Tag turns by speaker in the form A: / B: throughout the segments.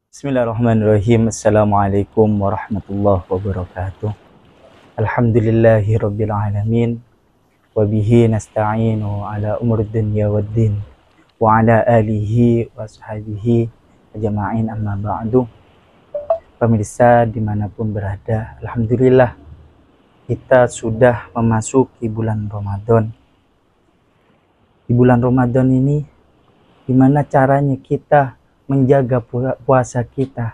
A: Bismillahirrahmanirrahim. Assalamualaikum warahmatullahi wabarakatuh. Alhamdulillahi rabbil alamin. Wabihi nasta'inu ala umur dunya waddin. Wa ala alihi wa sahbihi ajma'in amma ba'du. Pemirsa dimanapun berada, alhamdulillah kita sudah memasuki bulan Ramadan. Di bulan Ramadan ini, gimana caranya kita menjaga puasa kita?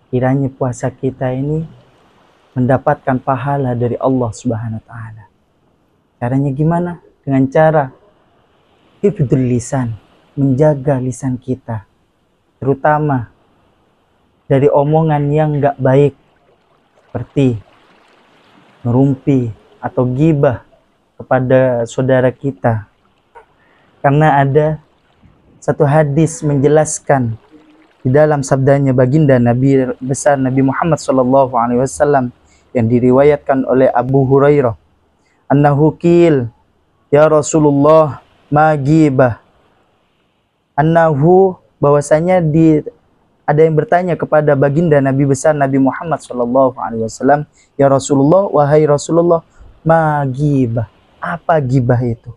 A: Sekiranya puasa kita ini mendapatkan pahala dari Allah Subhanahu wa taala. Caranya gimana? Dengan cara hifdzul lisan, menjaga lisan kita, terutama dari omongan yang enggak baik, seperti ngerumpi atau gibah kepada saudara kita. Karena ada satu hadis menjelaskan di dalam sabdanya baginda Nabi besar Nabi Muhammad SAW yang diriwayatkan oleh Abu Hurairah, annahu qil ya Rasulullah ma ghibah, annahu bahwasanya ada yang bertanya kepada baginda Nabi besar Nabi Muhammad SAW, ya Rasulullah, wahai Rasulullah, ma ghibah, apa ghibah itu,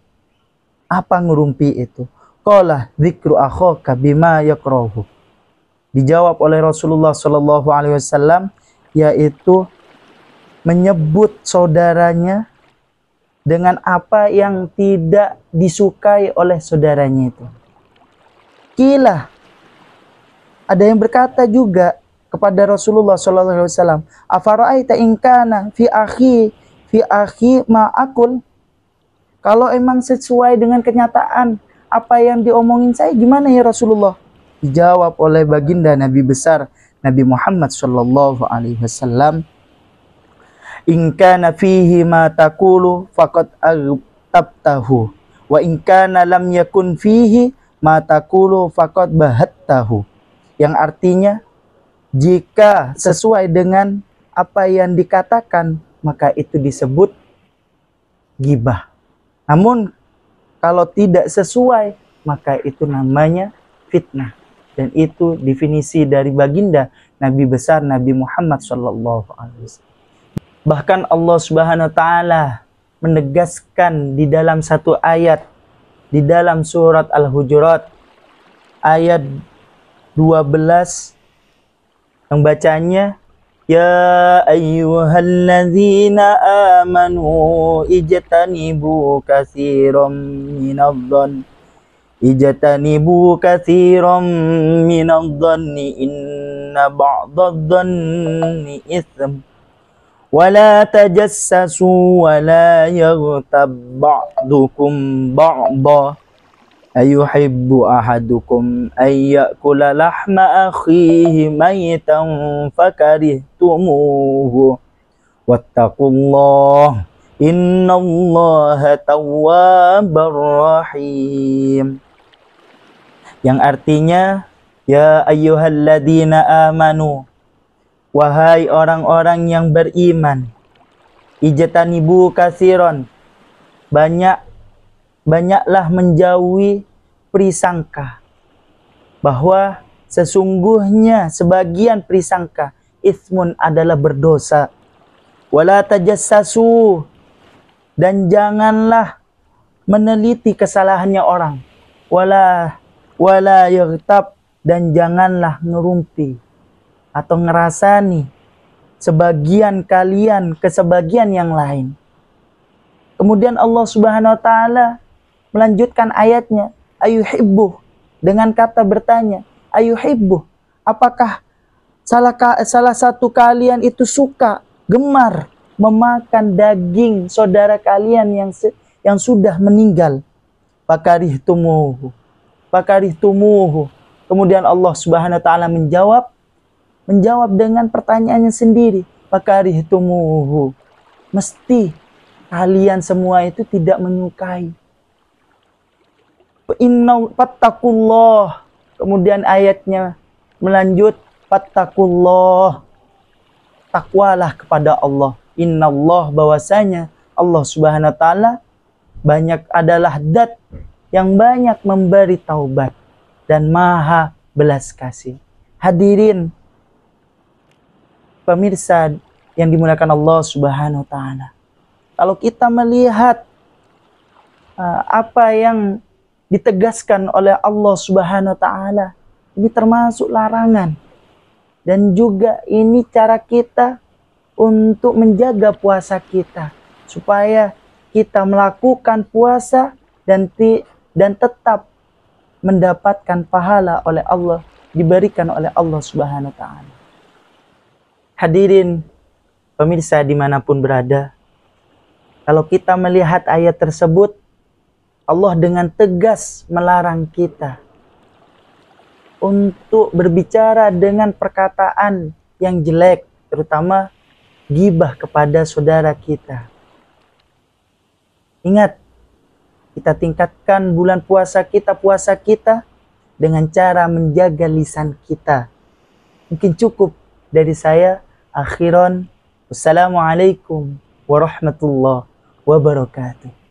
A: apa ngerumpi itu? Qala dzikru akhaka bima yakrahu. Dijawab oleh Rasulullah SAW, yaitu menyebut saudaranya dengan apa yang tidak disukai oleh saudaranya itu. Kila, ada yang berkata juga kepada Rasulullah SAW, afara'aita in kana fi akhi ma'akul. Kalau emang sesuai dengan kenyataan apa yang diomongin saya, gimana ya Rasulullah? Dijawab oleh baginda Nabi besar Nabi Muhammad SAW, in kana fihi ma taqulu faqad agtabtahu wa in kana lam yakun fihi ma taqulu faqad bahattahu. Yang artinya, jika sesuai dengan apa yang dikatakan, maka itu disebut ghibah. Namun kalau tidak sesuai, maka itu namanya fitnah. Dan itu definisi dari baginda Nabi besar Nabi Muhammad SAW. Bahkan Allah Subhanahu wa taala menegaskan di dalam satu ayat di dalam surat Al-Hujurat ayat 12 yang bacanya, ya ayyuhalladzina amanu ijtanibu katsiran minadh-dhanni inna ba'dadh-dhanni itsm wala tajassasu wala yaghtab ba'dukum ba'dha ayuhibbu ahadukum ayyakula lahma akhihi maytan fakarihtumuhu wattaqullah innallaha tawwabur rahim. Yang artinya, ya ayyuhalladzina amanu, wahai orang-orang yang beriman, ijtanibu katsiran, banyaklah menjauhi prisangka, bahwa sesungguhnya sebagian prisangka itsmun adalah berdosa. Wala tajassasu, dan janganlah meneliti kesalahannya orang. Wala yaghtab, dan janganlah ngerumpi atau ngerasani sebagian kalian ke sebagian yang lain. Kemudian Allah Subhanahu wa taala melanjutkan ayatnya, ayuhibbu, dengan kata bertanya, ayuhibbu, apakah salah satu kalian itu suka, gemar memakan daging saudara kalian yang sudah meninggal? Fakarihtumuhu. Kemudian Allah Subhanahu wa taala menjawab dengan pertanyaannya sendiri, fakarihtumuhu, mesti kalian semua itu tidak menyukai. Inna fattakullah. Kemudian ayatnya melanjut, fattakullah, takwalah kepada Allah. Innallah, bahwasanya Allah Subhanahu wa taala adalah zat yang banyak memberi taubat dan maha belas kasih. Hadirin pemirsa yang dimuliakan Allah Subhanahu wa taala. Kalau kita melihat apa yang ditegaskan oleh Allah Subhanahu wa taala, ini termasuk larangan. Dan juga ini cara kita untuk menjaga puasa kita, supaya kita melakukan puasa dan tetap mendapatkan pahala oleh Allah, diberikan oleh Allah Subhanahu wa taala. Hadirin pemirsa dimanapun berada, kalau kita melihat ayat tersebut, Allah dengan tegas melarang kita untuk berbicara dengan perkataan yang jelek, terutama ghibah kepada saudara kita. Ingat, kita tingkatkan bulan puasa kita dengan cara menjaga lisan kita. Mungkin cukup dari saya. Akhiran, wassalamualaikum warahmatullahi wabarakatuh.